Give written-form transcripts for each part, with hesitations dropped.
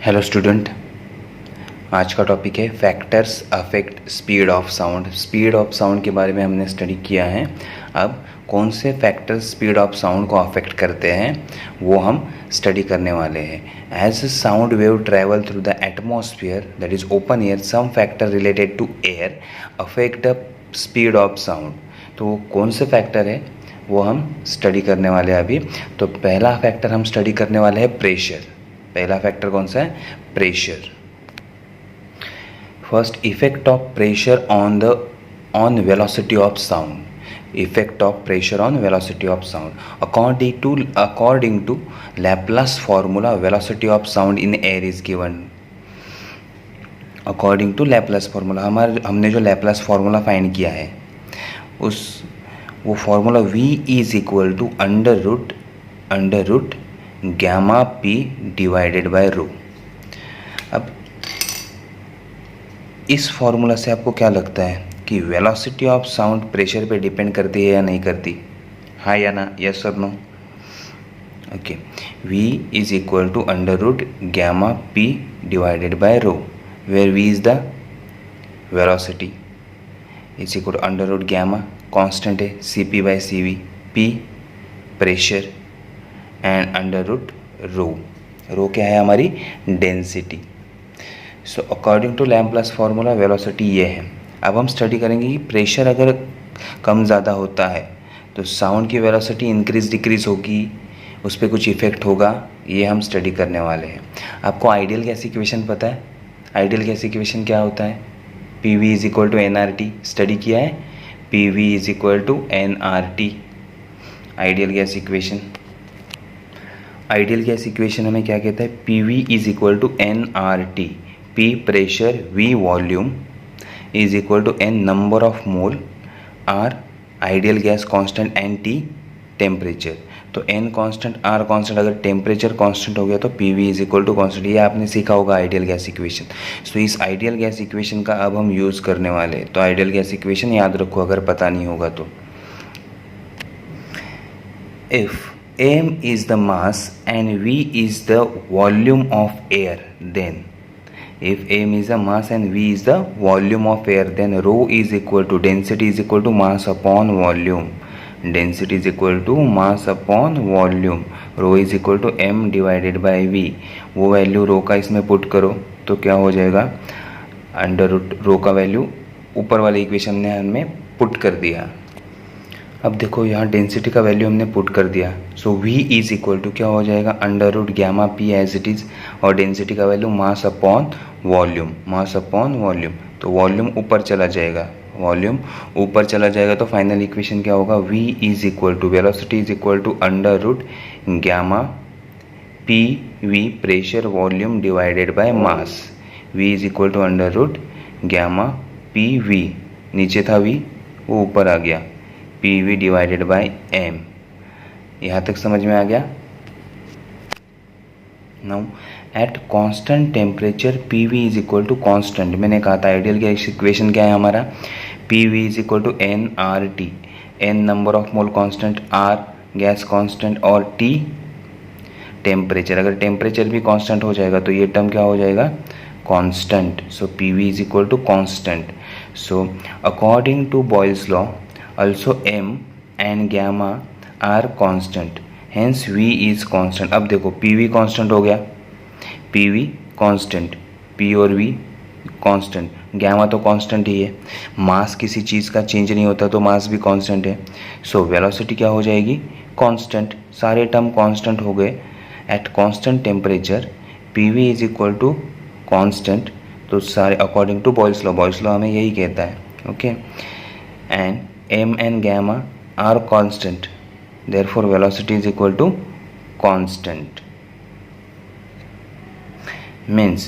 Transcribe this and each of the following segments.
Hello student, आज का topic है factors affect speed of sound. Speed of sound के बारे में हमने स्टडी किया है। अब कौन से फैक्टर्स स्पीड ऑफ साउंड को अफेक्ट करते हैं वो हम स्टडी करने वाले हैं। As a sound wave travel through the atmosphere that is open air, some factor related to air affect the speed of sound. तो कौन से फैक्टर है वो हम स्टडी करने वाले हैं अभी। तो पहला फैक्टर हम स्टडी करने वाले हैं प्रेशर। पहला फैक्टर कौन सा है? Pressure. First, effect of pressure on velocity of sound. Effect of pressure on velocity of sound according to Laplace formula, velocity of sound in air is given. According to Laplace formula, हमने जो Laplace formula find किया है वो formula v is equal to under root gamma p divided by rho. अब इस formula से आपको क्या लगता है कि वेलोसिटी ऑफ साउंड प्रेशर पे डिपेंड करती है या नहीं करती? हाँ या ना? यस और no? Okay, v is equal to under root gamma p divided by rho, where v is the velocity, is equal to under root gamma constant है cp by cv, p pressure and under root rho क्या है? हमारी density. So according to Laplace formula velocity ये है। अब हम study करेंगे कि प्रेशर अगर कम ज़्यादा होता है तो साउंड की वेलोसिटी इंक्रीज डिक्रीज होगी, उस पर कुछ इफेक्ट होगा, ये हम स्टडी करने वाले हैं। आपको आइडियल गैस इक्वेशन पता है? आइडियल गैस इक्वेशन क्या होता है? P V is equal to N R T. Study किया है? P V is equal to N R T, ideal gas equation. Ideal gas equation हमें क्या कहता है? P V is equal to N R T. P pressure, V volume is equal to N number of mole, R ideal gas constant, N T temperature. तो N constant, R constant, अगर temperature constant हो गया तो P V is equal to constant. ये आपने सीखा होगा ideal gas equation. सो इस आइडियल गैस इक्वेशन का अब हम यूज़ करने वाले हैं। तो आइडियल गैस इक्वेशन याद रखो अगर पता नहीं होगा तो। If m is the mass and v is the volume of air, then if m is the mass and v is the volume of air, then rho is equal to density is equal to mass upon volume. Density is equal to mass upon volume. Rho is equal to m divided by v. वो value रो का इसमें put करो तो क्या हो जाएगा? Under root रो का value ऊपर वाले इक्वेशन ने हमने पुट कर दिया। अब देखो यहाँ डेंसिटी का वैल्यू हमने पुट कर दिया। So v is equal to क्या हो जाएगा? Under root gamma p as it is, और डेंसिटी का value mass upon volume, mass upon volume. तो वॉल्यूम ऊपर चला जाएगा, वॉल्यूम ऊपर चला जाएगा तो फाइनल इक्वेशन क्या होगा? v is equal to velocity is equal to under root gamma p v pressure volume divided by mass. v is equal to under root gamma p v, नीचे था v वो ऊपर आ गया, P V divided by M. यहाँ तक समझ में आ गया? Now at constant temperature P V is equal to constant. मैंने कहा था आइडियल गैस इक्वेशन क्या है हमारा? P V is equal to N R T. N number of mole constant, R gas constant और टी टेम्परेचर। अगर temperature भी constant हो जाएगा तो ये टर्म क्या हो जाएगा? Constant. So P V is equal to constant. So according to Boyle's law also m and gamma are constant, hence v is constant। अब देखो pv constant हो गया, pv constant, p और v constant, gamma तो constant ही है। मास किसी चीज़ का change नहीं होता तो मास भी constant है। सो वेलोसिटी क्या हो जाएगी? constant। सारे टर्म constant हो गए। At constant temperature pv is equal to constant, तो सारे अकॉर्डिंग टू बॉयल्स लॉ हमें यही कहता है। Okay, and m and gamma are constant, therefore velocity is equal to constant। Means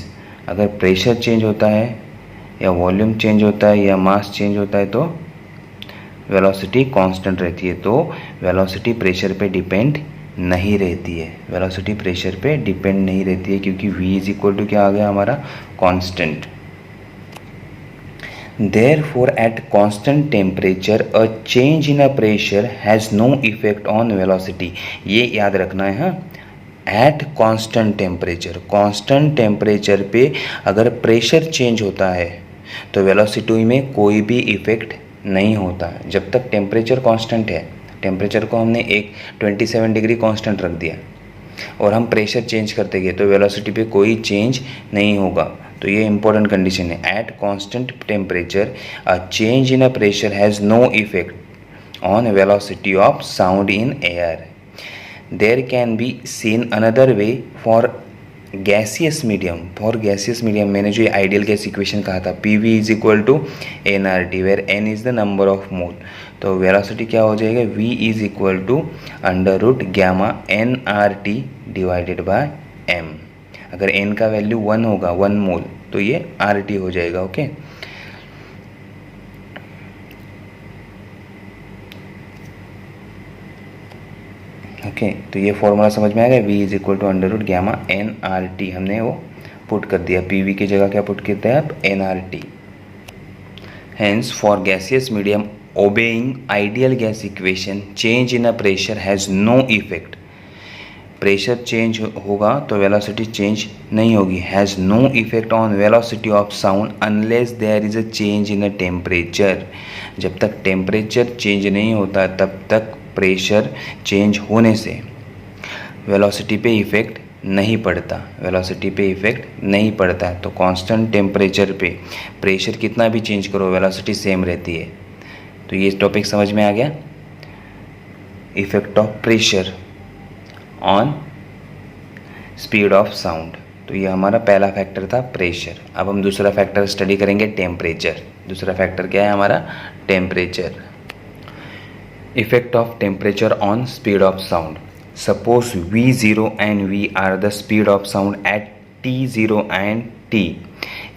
अगर प्रेशर चेंज होता है या वॉल्यूम चेंज होता है या मास चेंज होता है तो वेलोसिटी कांस्टेंट रहती है। तो वेलोसिटी प्रेशर पे डिपेंड नहीं रहती है, वेलोसिटी प्रेशर पे डिपेंड नहीं रहती है क्योंकि v इज इक्वल टू क्या आ गया हमारा? Constant. Therefore, at constant temperature, a change in a pressure has no effect on velocity। ये याद रखना है। हाँ, eight constant temperature, constant temperature पे अगर प्रेशर चेंज होता है तो वेलोसिटी में कोई भी इफेक्ट नहीं होता जब तक टेम्परेचर कांस्टेंट है। टेम्परेचर को हमने 27 डिग्री कांस्टेंट रख दिया और हम प्रेशर चेंज करते गए तो वेलोसिटी पे कोई चेंज नहीं होगा। तो ये इंपॉर्टेंट कंडीशन है। At constant temperature a change in a pressure has no effect on velocity of sound in air. There can be seen another way for gaseous medium. For gaseous medium मैंने जो ideal gas equation कहा था PV is equal to nRT where n is the number of mole. तो velocity क्या हो जाएगा, V is equal to under root gamma nRT divided by m। अगर n का वैल्यू 1 होगा, 1 मोल, तो ये RT हो जाएगा। ओके ओके तो ये फॉर्मूला समझ में आ गया। V is equal to under root gamma nRT हमने वो पुट कर दिया। PV की जगह क्या पुट करते हैं आप, nRT। Hence for gaseous medium obeying ideal gas equation change in a pressure has no effect। Pressure change होगा तो वेलोसिटी चेंज नहीं होगी। Has no effect on velocity of sound unless there is a change in a temperature. जब तक temperature change नहीं होता तब तक प्रेशर चेंज होने से वेलोसिटी पे इफ़ेक्ट नहीं पड़ता, वेलोसिटी पे इफ़ेक्ट नहीं पड़ता। तो कांस्टेंट टेम्परेचर पे प्रेशर कितना भी चेंज करो वेलोसिटी सेम रहती है। तो ये टॉपिक समझ में आ गया, effect of pressure on speed of sound. तो ये हमारा पहला फैक्टर था प्रेशर। अब हम दूसरा फैक्टर स्टडी करेंगे टेम्परेचर। दूसरा फैक्टर क्या है हमारा, temperature. Effect of temperature on speed of sound. Suppose V0 and V are the speed of sound at T0 and T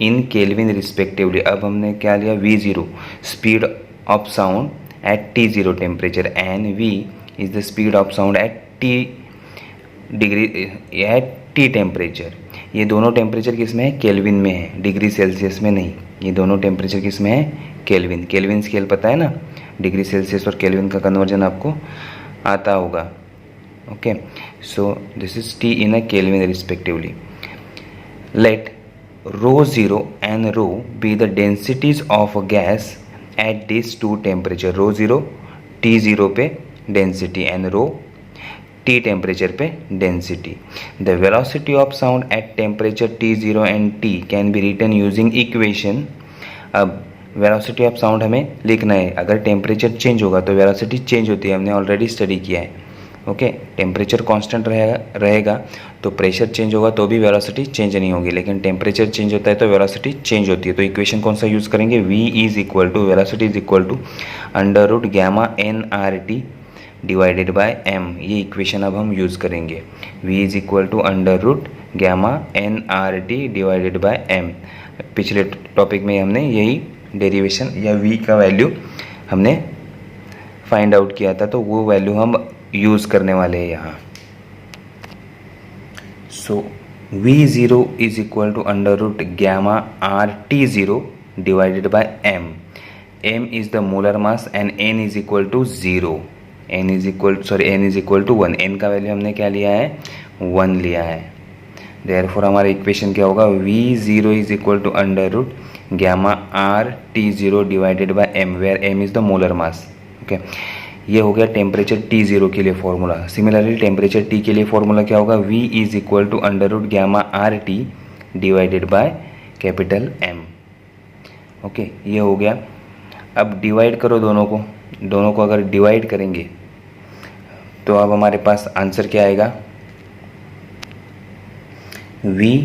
in Kelvin respectively। अब हमने क्या लिया, V0 speed of sound at T0 temperature and V is the speed of sound at T degree at T temperature। ये दोनों temperature किस में है, kelvin में है, डिग्री सेल्सियस में नहीं। ये दोनों टेम्परेचर किस में है, केल्विन। केल्विन स्केल पता है ना, डिग्री सेल्सियस और केल्विन का कन्वर्जन आपको आता होगा। Okay so this is T in a Kelvin respectively। Let ρ0 and ρ be the densities of a gas at these two temperature। ρ0 T0 पे density and ρ T temperature पे density। The velocity of sound at temperature T0 and T can be written using equation। अब velocity of sound हमें लिखना है। अगर temperature change होगा तो velocity change होती है, हमने ऑलरेडी स्टडी किया है। ओके टेम्परेचर कांस्टेंट रहेगा तो प्रेशर चेंज होगा तो भी वेलोसिटी चेंज नहीं होगी, लेकिन टेम्परेचर चेंज होता है तो वेलोसिटी चेंज होती है। तो इक्वेशन कौन सा यूज़ करेंगे, V is equal to velocity is equal to under root gamma nRT divided by m। ये इक्वेशन अब हम यूज़ करेंगे। V is equal to under root gamma nRT divided by m। पिछले टॉपिक में हमने यही डेरिवेशन या V का वैल्यू हमने फाइंड आउट किया था, तो वो वैल्यू हम यूज़ करने वाले हैं यहाँ। So V0 is equal to under root gamma RT0 divided by m। m is the molar mass and n is equal to 0। n is equal to 1। n का वैल्यू हमने क्या लिया है, 1 लिया है। देयरफॉर हमारा इक्वेशन क्या होगा, V0 is equal to under root gamma RT0 divided by m where m is the molar mass. Okay ये हो गया टेम्परेचर T0 के लिए फॉर्मूला। सिमिलरली टेम्परेचर T के लिए फॉर्मूला क्या होगा, V is equal to under root gamma RT divided by capital M। Okay ये हो गया। अब डिवाइड करो दोनों को अगर डिवाइड करेंगे तो अब हमारे पास आंसर क्या आएगा, V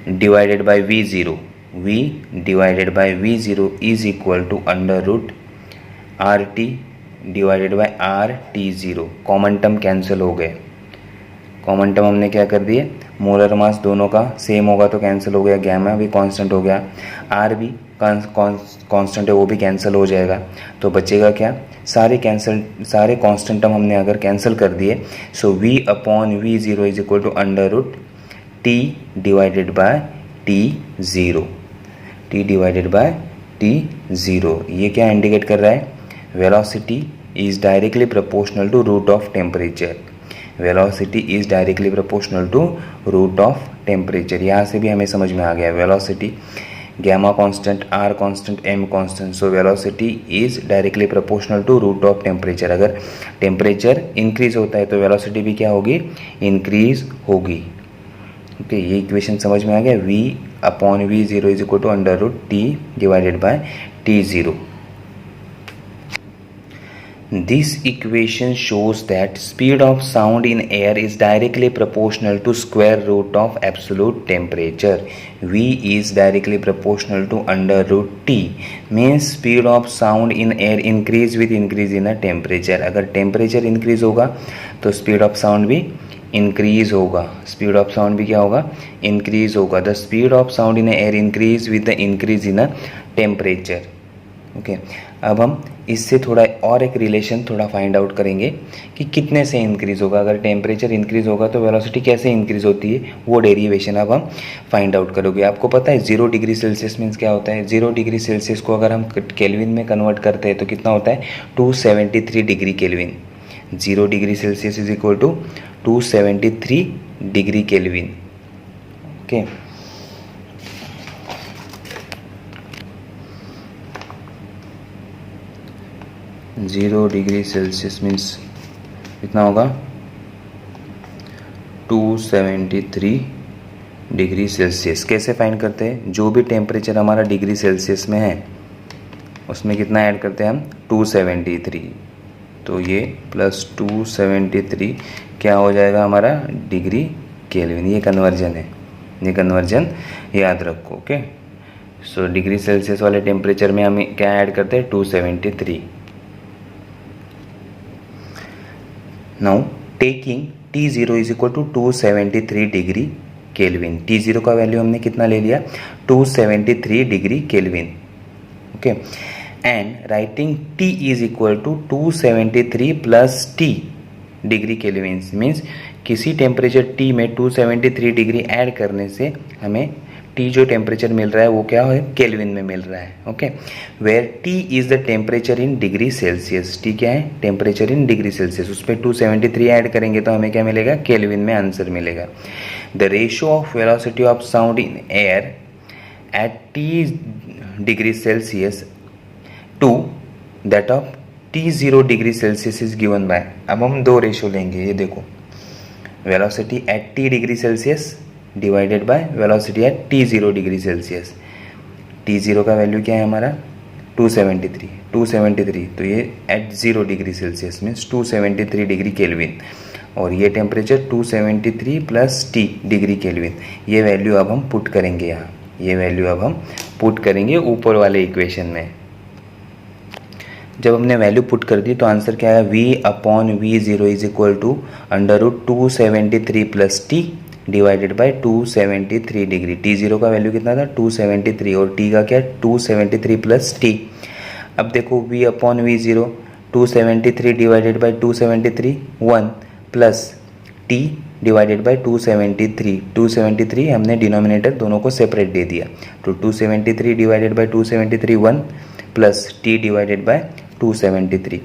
divided by V0। V divided by V0 is equal to under root RT divided by RT0। Common term cancel हो गए। कॉमन टर्म हमने क्या कर दिए, मोलर मास दोनों का सेम होगा तो कैंसिल हो गया, गैमा भी कांस्टेंट हो गया, R भी कांस्टेंट है वो भी कैंसिल हो जाएगा। तो बचेगा क्या, सारे कांस्टेंट टर्म हमने अगर कैंसिल कर दिए so V upon V0 is equal to under root T divided by T0। T divided by T0 ये क्या इंडिकेट कर रहा है, velocity is directly proportional to root of temperature। Velocity is directly proportional to root of temperature. यहाँ से भी हमें समझ में आ गया velocity gamma constant, R constant, M constant, so velocity is directly proportional to root of temperature. अगर temperature increase होता है तो वेलोसिटी भी क्या होगी, इंक्रीज होगी। ओके, ये इक्वेशन समझ में आ गया। v/v0 is equal to under root T divided by t0। This equation shows that speed of sound in air is directly proportional to square root of absolute temperature. V is directly proportional to under root T, means speed of sound in air increase with increase in a temperature. अगर temperature increase होगा तो speed of sound भी increase होगा। speed of sound भी क्या होगा, increase होगा। The speed of sound in air increase with the increase in a temperature. Okay अब हम इससे थोड़ा और एक रिलेशन थोड़ा फाइंड आउट करेंगे कि कितने से इंक्रीज़ होगा। अगर टेम्परेचर इंक्रीज़ होगा तो वेलोसिटी कैसे इंक्रीज़ होती है, वो डेरिवेशन अब हम फाइंड आउट करोगे। आपको पता है 0 डिग्री सेल्सियस मीन्स क्या होता है। 0 डिग्री सेल्सियस को अगर हम केल्विन में कन्वर्ट करते हैं तो कितना होता है, 273 degree kelvin. 0 degree celsius is equal to 273 degree kelvin. Okay, 0 degree celsius means कितना होगा, 273 डिग्री सेल्सियस। कैसे फाइंड करते हैं, जो भी टेम्परेचर हमारा डिग्री सेल्सियस में है उसमें कितना ऐड करते हैं हम, 273। तो ये प्लस 273 क्या हो जाएगा हमारा, डिग्री केल्विन। ये कन्वर्जन है, ये कन्वर्जन याद रखो। ओके, सो डिग्री सेल्सियस वाले टेम्परेचर में हम क्या ऐड करते हैं, 273। Now taking T0 is equal to 273 degree kelvin. T0 का वैल्यू हमने कितना ले लिया, 273 degree kelvin. Okay, and writing T is equal to 273 plus T degree kelvin means किसी टेम्परेचर T में 273 डिग्री ऐड करने से हमें T जो टेम्परेचर मिल रहा है वो क्या है, केल्विन में मिल रहा है। Okay, where T is the temperature in degree celsius. T क्या है, टेम्परेचर इन डिग्री सेल्सियस। उस पर 273 ऐड करेंगे तो हमें क्या मिलेगा, केल्विन में आंसर मिलेगा। The ratio of velocity of sound in air at T degree celsius to that of T0 degree celsius is given by. अब हम दो रेशियो लेंगे, ये देखो, velocity at T degree celsius divided by velocity at T0 degree celsius. T0 का value क्या है हमारा, 273, तो ये at 0 degree celsius means 273 degree kelvin, और ये temperature 273 plus T degree kelvin. ये वैल्यू अब हम पुट करेंगे यहाँ, ये वैल्यू अब हम पुट करेंगे ऊपर वाले इक्वेशन में। जब हमने वैल्यू पुट कर दी तो आंसर क्या आया, V/V0 is equal to under root 273 plus T divided by 273 degree. T0 का वैल्यू कितना था, 273, और T का क्या, 273 प्लस T। अब देखो V/V0 273 divided by 273 1 plus T divided by 273 हमने डिनोमिनेटर दोनों को सेपरेट दे दिया, तो 273 divided by 273 1 plus T divided by 273।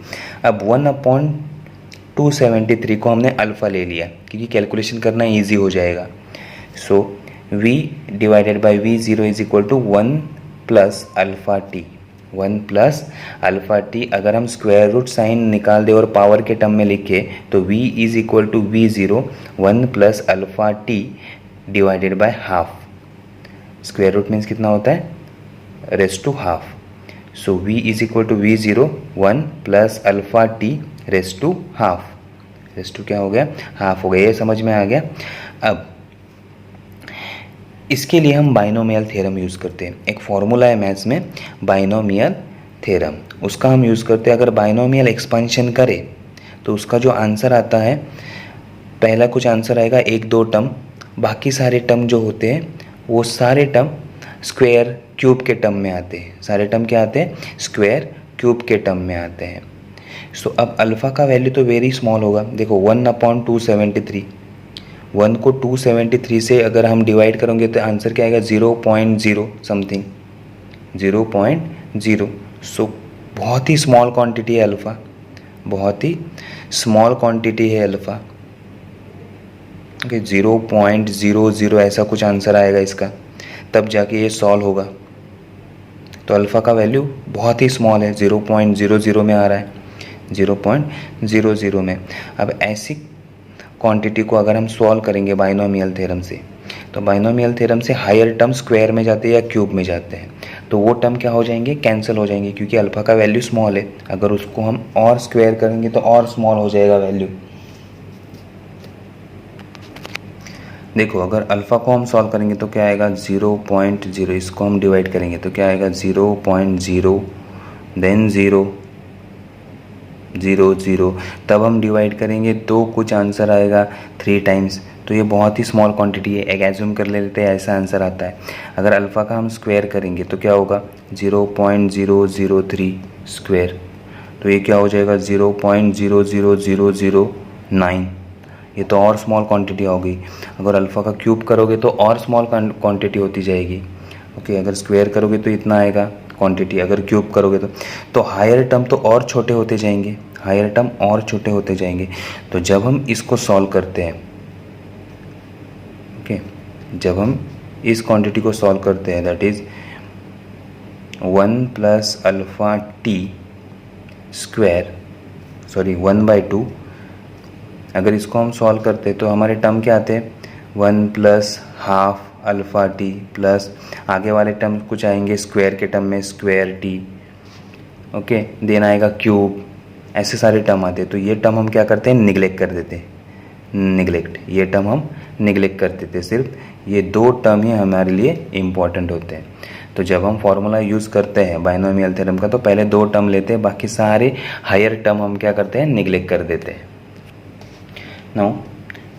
अब 1/273 को हमने अल्फ़ा ले लिया क्योंकि कैलकुलेशन करना इजी हो जाएगा। So V divided by V0 is equal to 1 plus alpha T. 1 plus alpha T अगर हम स्क्वायर रूट साइन निकाल दें और पावर के टर्म में लिखे तो V is equal to V0 1 plus alpha T divided by half. Square root means कितना होता है, raise to half. So V is equal to V0 1 plus alpha T raise to half. Raise to क्या हो गया, half हो गया। ये समझ में आ गया। अब इसके लिए हम बाइनोमियल थ्योरम यूज़ करते हैं। एक फॉर्मूला है मैथ्स में बाइनोमियल थ्योरम, उसका हम यूज़ करते हैं। अगर बाइनोमियल एक्सपेंशन करें तो उसका जो आंसर आता है, पहला कुछ आंसर आएगा 1-2 टर्म, बाकी सारे टर्म जो होते हैं वो सारे टर्म स्क्वायर क्यूब के टर्म में आते हैं। सारे टर्म क्या आते हैं, स्क्वायर क्यूब के टर्म में आते हैं। सो अब अल्फ़ा का वैल्यू तो वेरी स्मॉल होगा। देखो 1/273, 1 को 273 से अगर हम डिवाइड करेंगे तो आंसर क्या आएगा, 0.0 समथिंग, 0.0। सो बहुत ही स्मॉल क्वांटिटी है अल्फ़ा, बहुत ही स्मॉल क्वांटिटी है अल्फ़ा। ओके 0.00 ऐसा कुछ आंसर आएगा इसका, तब जाके ये सॉल्व होगा। तो अल्फ़ा का वैल्यू बहुत ही स्मॉल है, 0.00 में आ रहा है, 0.00 में। अब ऐसी क्वांटिटी को अगर हम सॉल्व करेंगे बाइनोमियल थ्योरम से, तो बाइनोमियल थ्योरम से हायर टर्म स्क्वायर में जाते हैं या क्यूब में जाते हैं, तो वो टर्म क्या हो जाएंगे, कैंसिल हो जाएंगे, क्योंकि अल्फ़ा का वैल्यू स्मॉल है। अगर उसको हम और स्क्वायर करेंगे तो और स्मॉल हो जाएगा वैल्यू। देखो अगर अल्फ़ा को हम सॉल्व करेंगे तो क्या आएगा, 0.0, इसको हम डिवाइड करेंगे तो क्या आएगा, 0.0 देन 0 0 0, तब हम डिवाइड करेंगे तो कुछ आंसर आएगा 3 टाइम्स। तो ये बहुत ही स्मॉल क्वांटिटी है, एक एज्यूम कर लेते हैं ऐसा आंसर आता है। अगर अल्फ़ा का हम स्क्वायर करेंगे तो क्या होगा, 0.003 स्क्वायर, तो ये क्या हो जाएगा, 0.00009। ये तो और स्मॉल क्वांटिटी हो गई। अगर अल्फ़ा का क्यूब करोगे तो और स्मॉल क्वांटिटी होती जाएगी। ओके, अगर स्क्वायर करोगे तो इतना आएगा क्वांटिटी, अगर क्यूब करोगे तो हायर टर्म तो और छोटे होते जाएंगे, हायर टर्म और छोटे होते जाएंगे। तो जब हम इसको सॉल्व करते हैं, ओके, जब हम इस क्वांटिटी को सॉल्व करते हैं, that is 1 plus alpha T square, sorry 1/2, अगर इसको हम सॉल्व करते हैं तो हमारे टर्म क्या आते हैं, 1 plus half alpha T plus आगे वाले टर्म कुछ आएंगे स्क्वायर के टर्म में, स्क्वायर टी, ओके, देन आएगा क्यूब, ऐसे सारे टर्म आते हैं। तो ये टर्म हम क्या करते हैं, निगलेक्ट कर देते हैं, निगलेक्ट, ये टर्म हम निगलेक्ट कर देते हैं। सिर्फ ये 2 टर्म ही हमारे लिए इम्पॉर्टेंट होते हैं। तो जब हम फॉर्मूला यूज़ करते हैं बाइनोमियल थ्योरम का, तो पहले 2 टर्म लेते हैं, बाकी सारे हायर टर्म हम क्या करते हैं, निगलेक्ट कर देते हैं। Now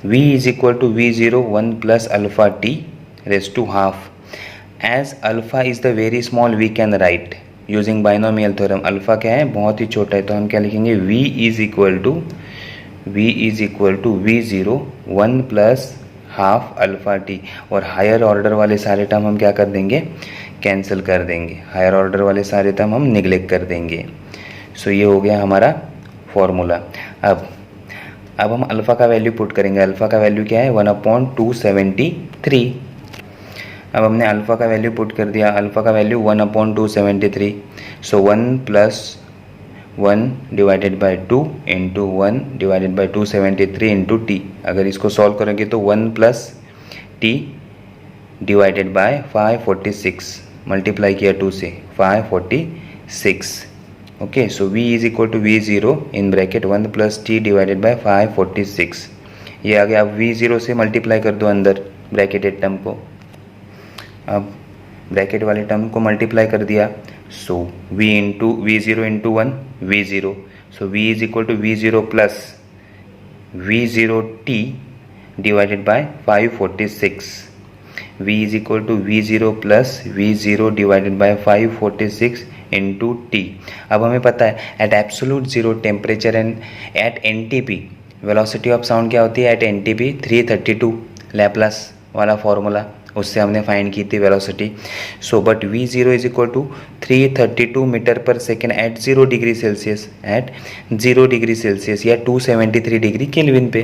v is equal to v0 1 plus alpha t raised to half. As alpha is the very small, we can write using binomial theorem. Alpha क्या है, बहुत ही छोटा है, तो हम क्या लिखेंगे, v is equal to v0 1 plus half alpha T, और हायर ऑर्डर वाले सारे टर्म हम क्या कर देंगे, कैंसिल कर देंगे, हायर ऑर्डर वाले सारे टर्म हम निगलेक्ट कर देंगे। सो ये हो गया हमारा फॉर्मूला। अब हम अल्फ़ा का वैल्यू पुट करेंगे। अल्फ़ा का वैल्यू क्या है, 1/273। अब हमने अल्फ़ा का वैल्यू पुट कर दिया, अल्फ़ा का value 1/273। So 1 plus 1 divided by 2 into 1 divided by 273 into T. अगर इसको सॉल्व करेंगे तो 1 plus T divided by 546, multiply किया 2 से, 546। Okay, so v is equal to v0 in bracket 1 plus T divided by 546। ये आ गया। अब v0 से मल्टीप्लाई कर दो अंदर ब्रैकेटेड टर्म को। अब ब्रैकेट वाले टर्म को मल्टीप्लाई कर दिया, so v0 into 1 v0, so v is equal to v0 plus v0t divided by 546। v is equal to v0 plus v0 divided by 546 into T. अब हमें पता है at absolute zero temperature and at NTP velocity of sound क्या होती है, at NTP 332 Laplace वाला formula, उससे हमने फाइंड की थी velocity. So but v0 is equal to 332 metre per second at 0 degree celsius, at 0 degree celsius या 273 degree kelvin पे।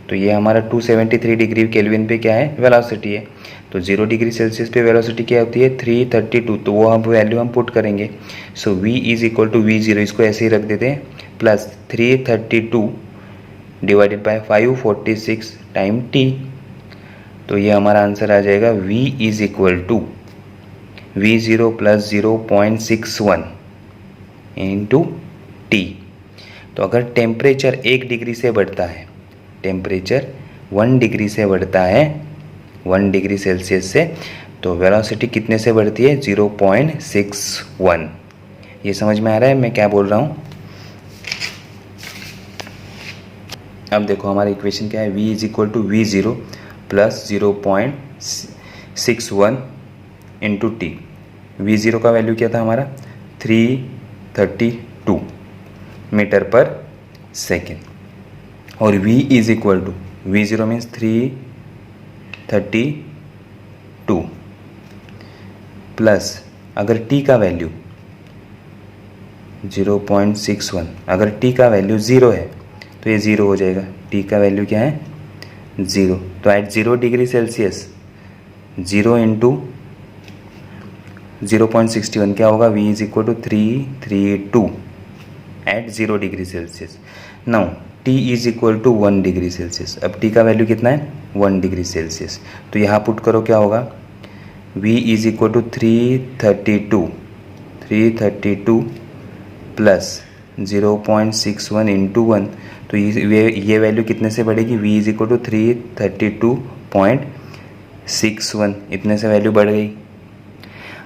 तो ये हमारा 273 डिग्री केल्विन पे क्या है, वेलोसिटी है। तो 0 डिग्री सेल्सियस पे वेलोसिटी क्या होती है, 332, तो वो हम वैल्यू हम पुट करेंगे। So v is equal to v0, इसको ऐसे ही रख देते हैं, plus 332 divided by 546 time t। तो ये हमारा आंसर आ जाएगा v is equal to v0 plus 0.61 into t। तो अगर टेम्परेचर 1 डिग्री से बढ़ता है, टेम्परेचर 1 डिग्री से बढ़ता है, 1 डिग्री सेल्सियस से, तो वेलोसिटी कितने से बढ़ती है, 0.61। ये समझ में आ रहा है मैं क्या बोल रहा हूँ। अब देखो हमारा इक्वेशन क्या है, v is equal to v0 plus 0.61 into T. v0 का वैल्यू क्या था हमारा, 332 मीटर पर सेकेंड, और v is equal to, v0 means 332 plus, अगर t का वैल्यू 0.61, अगर t का वैल्यू 0 है तो ये 0 हो जाएगा। t का वैल्यू क्या है, 0, तो एट 0 डिग्री सेल्सियस 0 इंटू 0.61 क्या होगा, V is equal to 332 at 0 degree celsius. Now T is equal to 1 degree celsius. अब T का वैल्यू कितना है, 1 डिग्री सेल्सियस। तो यहाँ पुट करो, क्या होगा, V is equal to 332 plus 0.61 into 1, तो ये वैल्यू कितने से बढ़ेगी, V इज इक्वल टू 332.61, इतने से वैल्यू बढ़ गई।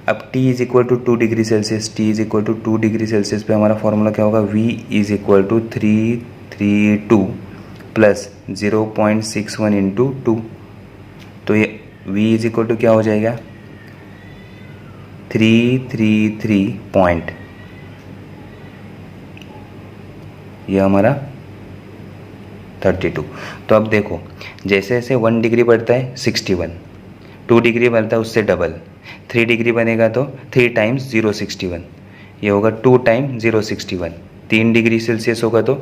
अब T is equal to 2 degree celsius, T is equal to 2 degree celsius पे हमारा फॉर्मूला क्या होगा, V is equal to 332 plus 0.61 into 2, तो ये V इज इक्वल टू क्या हो जाएगा, 333 पॉइंट, यह हमारा 32। तो अब देखो, जैसे जैसे 1 डिग्री बढ़ता है 61, 2 डिग्री बढ़ता है उससे डबल, 3 डिग्री बनेगा तो 3 टाइम्स 061, ये होगा 2 टाइम 061, 3 डिग्री सेल्सियस होगा तो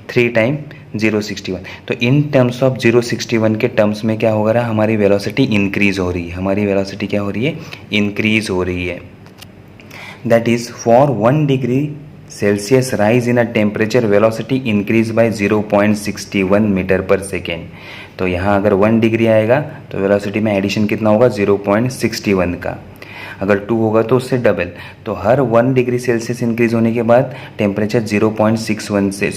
3 टाइम 061। तो इन टर्म्स ऑफ 061 के टर्म्स में क्या होगा, हमारी वेलोसिटी इंक्रीज हो रही है, हमारी वेलोसिटी क्या हो रही है, इंक्रीज हो रही है। That is for 1 degree celsius rise in a temperature velocity increase by 0.61 metre per second. तो यहाँ अगर 1 डिग्री आएगा तो वेलोसिटी में एडिशन कितना होगा, 0.61 का। अगर 2 होगा तो उससे डबल। तो हर 1 डिग्री सेल्सियस इंक्रीज होने के बाद टेम्परेचर 0.61 से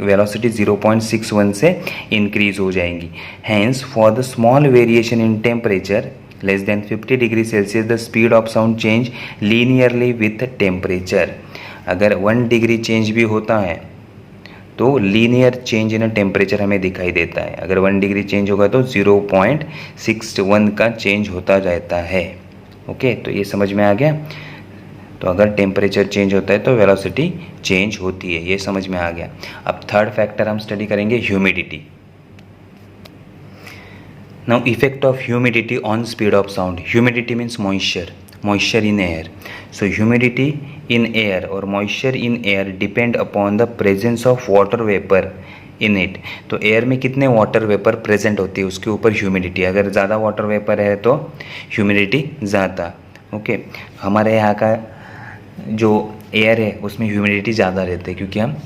वेलोसिटी 0.61 से इंक्रीज हो जाएंगी। Hence for the small variation in temperature less than 50 degree celsius the speed of sound change linearly with temperature. अगर 1 डिग्री चेंज भी होता है तो लीनियर चेंज इन टेम्परेचर हमें दिखाई देता है। अगर 1 डिग्री चेंज होगा तो 0.61 का चेंज होता जाता है। ओके, तो ये समझ में आ गया। तो अगर टेम्परेचर चेंज होता है तो वेलोसिटी चेंज होती है, ये समझ में आ गया। अब थर्ड फैक्टर हम स्टडी करेंगे, humidity. Now effect of humidity on speed of sound. Humidity means moisture in air. So humidity in air or moisture in air depend upon the presence of water vapor in it. तो air में कितने water vapour present होती है उसके ऊपर humidity. अगर ज़्यादा water vapour है तो ह्यूमिडिटी ज़्यादा। ओके, हमारे यहाँ का जो एयर है उसमें ह्यूमिडिटी ज़्यादा रहती है क्योंकि हम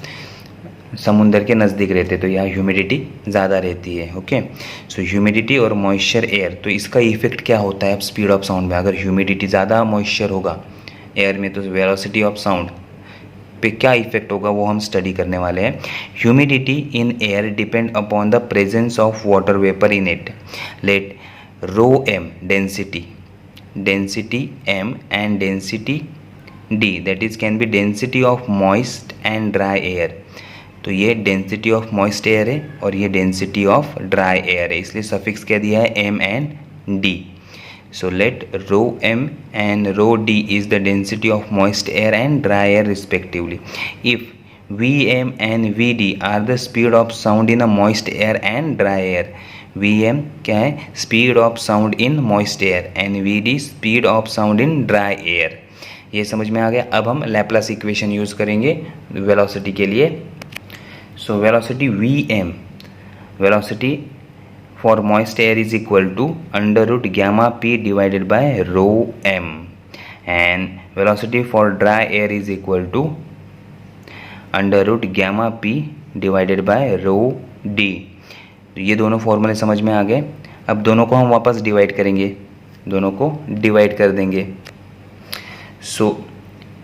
समुंदर के नज़दीक रहते, तो यहाँ ह्यूमिडिटी ज़्यादा रहती है। ओके, सो ह्यूमिडिटी और मॉइस्चर एयर, तो इसका इफेक्ट क्या होता है स्पीड ऑफ साउंड में। अगर ह्यूमिडिटी ज़्यादा मॉइस्चर होगा एयर में तो वेलोसिटी ऑफ साउंड पे क्या इफेक्ट होगा वो हम स्टडी करने वाले हैं। Humidity in air depend upon the presence of water vapour in it. Let rho M density M and density D, that is can be density of moist and dry air. तो ये density of moist air है और ये density of dry air है, इसलिए suffix क्या दिया है, M and D. So let rho M and rho D is the density of moist air and dry air respectively. If V M and V D are the speed of sound in a moist air and dry air. V M क्या है, speed of sound in moist air, and V D speed of sound in dry air. ये समझ में आ गया। अब हम Laplace equation use करेंगे वेलोसिटी के लिए। So velocity Vm, velocity for moist air is equal to under root gamma p divided by rho m, and velocity for dry air is equal to under root gamma p divided by rho d। तो ये दोनों फॉर्मूले समझ में आ गए। अब दोनों को हम वापस डिवाइड करेंगे, दोनों को डिवाइड कर देंगे। So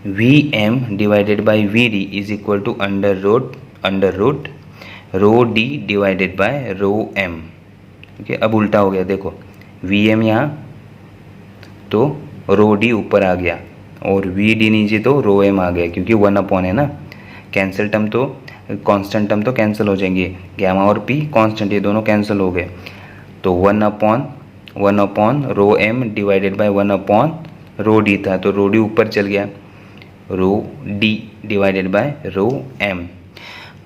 Vm divided by Vd is equal to under root rho D divided by rho M. Okay, अब उल्टा हो गया, देखो वी एम यहाँ तो रो डी ऊपर आ गया और वी डी नीचे तो रो एम आ गया, क्योंकि 1 अपॉन है ना, कैंसिल टर्म तो कांस्टेंट टर्म तो कैंसिल हो जाएंगे, गैमा और पी कांस्टेंट, ये दोनों कैंसिल हो गए। तो 1 upon rho M divided by 1 upon rho D था, तो रो डी ऊपर चल गया, rho D divided by rho M.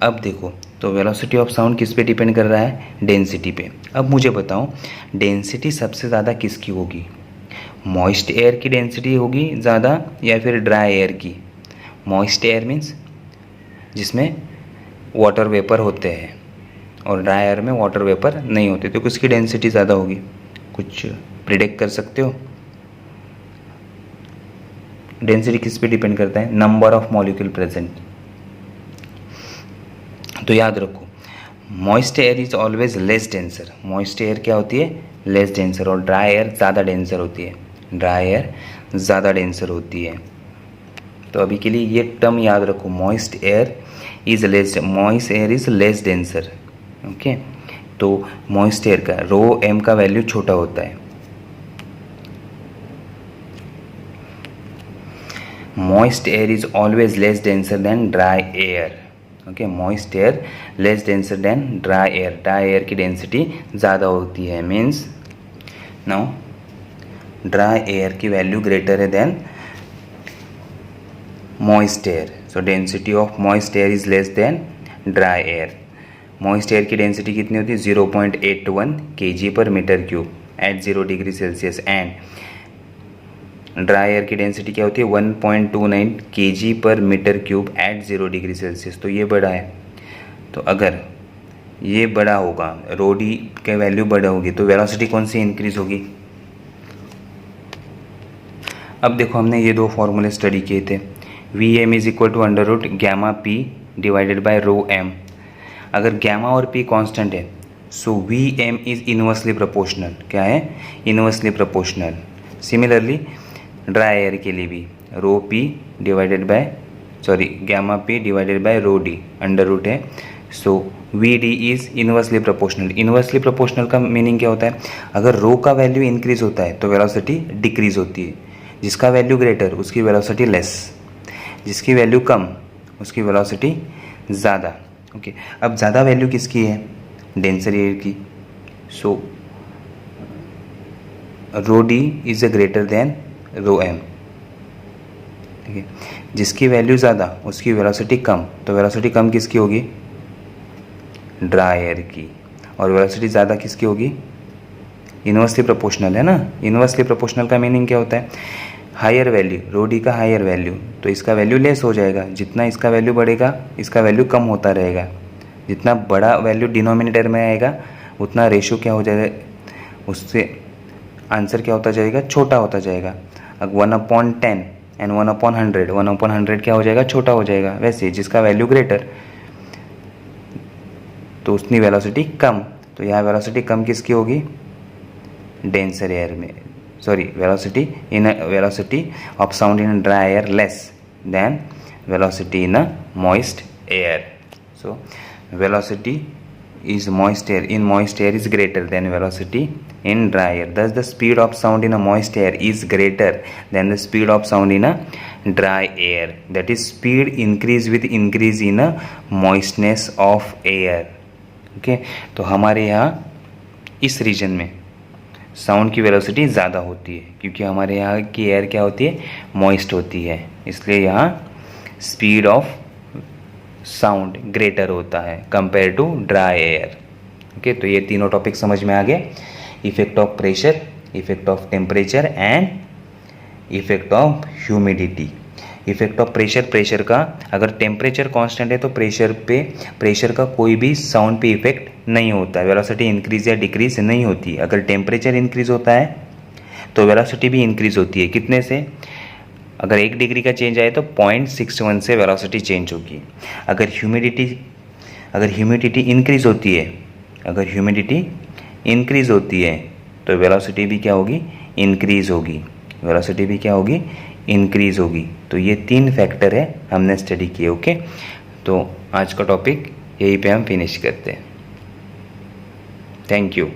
अब देखो, तो वेलोसिटी ऑफ साउंड किस पे डिपेंड कर रहा है, डेंसिटी पे। अब मुझे बताओ डेंसिटी सबसे ज़्यादा किसकी होगी, मॉइस्ट एयर की डेंसिटी होगी ज़्यादा या फिर ड्राई एयर की। मॉइस्ट एयर मीन्स जिसमें वाटर वेपर होते हैं, और ड्राई एयर में वाटर वेपर नहीं होते, तो किसकी डेंसिटी ज़्यादा होगी? कुछ प्रिडिक्ट कर सकते हो? डेंसिटी किस पे डिपेंड करता है? Number of molecule present. तो याद रखो, moist air is always less denser. Moist air क्या होती है? Less denser. और ड्राई एयर ज़्यादा डेंसर होती है। ड्राई एयर ज़्यादा डेंसर होती है। तो अभी के लिए ये टर्म याद रखो, moist air is less denser. Okay, तो मॉइस्ट एयर का रो एम का वैल्यू छोटा होता है। Moist air is always less denser than dry air. Okay, moist air less denser than dry air. Dry air की density ज़्यादा होती है, मीन्स नाउ ड्राई एयर की वैल्यू ग्रेटर है than moist air. So density of moist air is less than dry air. Moist air की density कितनी होती है? 0.81 kg/m³ at 0 degree celsius. And dry air की डेंसिटी क्या होती है? 1.29 kg/m³ एट 0 डिग्री सेल्सियस। तो ये बड़ा है। तो अगर ये बड़ा होगा, रो डी के वैल्यू बड़ा होगी, तो वेलोसिटी कौन सी इंक्रीज होगी? अब देखो, हमने ये दो फॉर्मूले स्टडी किए थे। V M is equal to √γp divided by rho M. अगर गैमा और पी कांस्टेंट है, so V M is inversely proportional. क्या है? Inversely proportional. Similarly dry air के लिए भी rho P divided by gamma P divided by rho D √ है। So V D is inversely proportional. Inversely proportional का meaning क्या होता है? अगर रो का वैल्यू इंक्रीज होता है तो वेलोसिटी डिक्रीज होती है। जिसका वैल्यू ग्रेटर उसकी वेलोसिटी लेस, जिसकी वैल्यू कम उसकी वेलोसिटी ज़्यादा। ओके, अब ज़्यादा वैल्यू किसकी है? डेंसर एयर की। So rho D is a greater than rho M. ठीक है, जिसकी वैल्यू ज़्यादा उसकी वेलोसिटी कम, तो वेलोसिटी कम किसकी होगी? ड्राई एयर की। और वेलोसिटी ज़्यादा किसकी होगी? इनवर्सली प्रोपोर्शनल है ना। इनवर्सली प्रोपोर्शनल का मीनिंग क्या होता है? हायर वैल्यू, रो डी का हायर वैल्यू, तो इसका वैल्यू लेस हो जाएगा। जितना इसका वैल्यू बढ़ेगा इसका वैल्यू कम होता रहेगा। जितना बड़ा वैल्यू डिनोमिनेटर में आएगा उतना रेशियो क्या हो जाएगा, उससे आंसर क्या होता जाएगा? छोटा होता जाएगा। अब 1/10 एंड 1/100, 1/100 क्या हो जाएगा? छोटा हो जाएगा। वैसे जिसका वैल्यू ग्रेटर तो उसकी वेलोसिटी कम। तो यहाँ वेलोसिटी कम किसकी होगी? डेंसर एयर में। velocity of sound in dry air less than velocity in a moist air. So velocity is moist air in moist air is greater than velocity in dry air. Thus the speed of sound in a moist air is greater than the speed of sound in a dry air. That is, speed increase with increase in a moistness of air. Okay, तो हमारे यहाँ इस reason में sound की velocity ज़्यादा होती है, क्योंकि हमारे यहाँ की एयर क्या होती है? मॉइस्ट होती है। इसलिए यहाँ स्पीड ऑफ साउंड ग्रेटर होता है compare to dry air. Okay, तो ये तीनों टॉपिक समझ में आ गए। Effect of pressure, effect of temperature and effect of humidity. Effect of pressure, pressure का अगर टेम्परेचर कांस्टेंट है तो प्रेशर का कोई भी साउंड पे इफेक्ट नहीं होता है। वेलोसिटी इंक्रीज या डिक्रीज नहीं होती। अगर टेम्परेचर इंक्रीज होता है तो वेलोसिटी भी इंक्रीज होती है। कितने से? अगर 1 डिग्री का चेंज आए तो 0.61 से वेलोसिटी चेंज होगी। अगर ह्यूमिडिटी इंक्रीज होती है, अगर ह्यूमिडिटी इंक्रीज होती है तो वेलोसिटी भी क्या होगी? इंक्रीज होगी। वेलोसिटी भी क्या होगी? इंक्रीज होगी। तो ये 3 फैक्टर है हमने स्टडी किए। ओके, तो आज का टॉपिक यहीं पे हम फिनिश करते हैं। Thank you.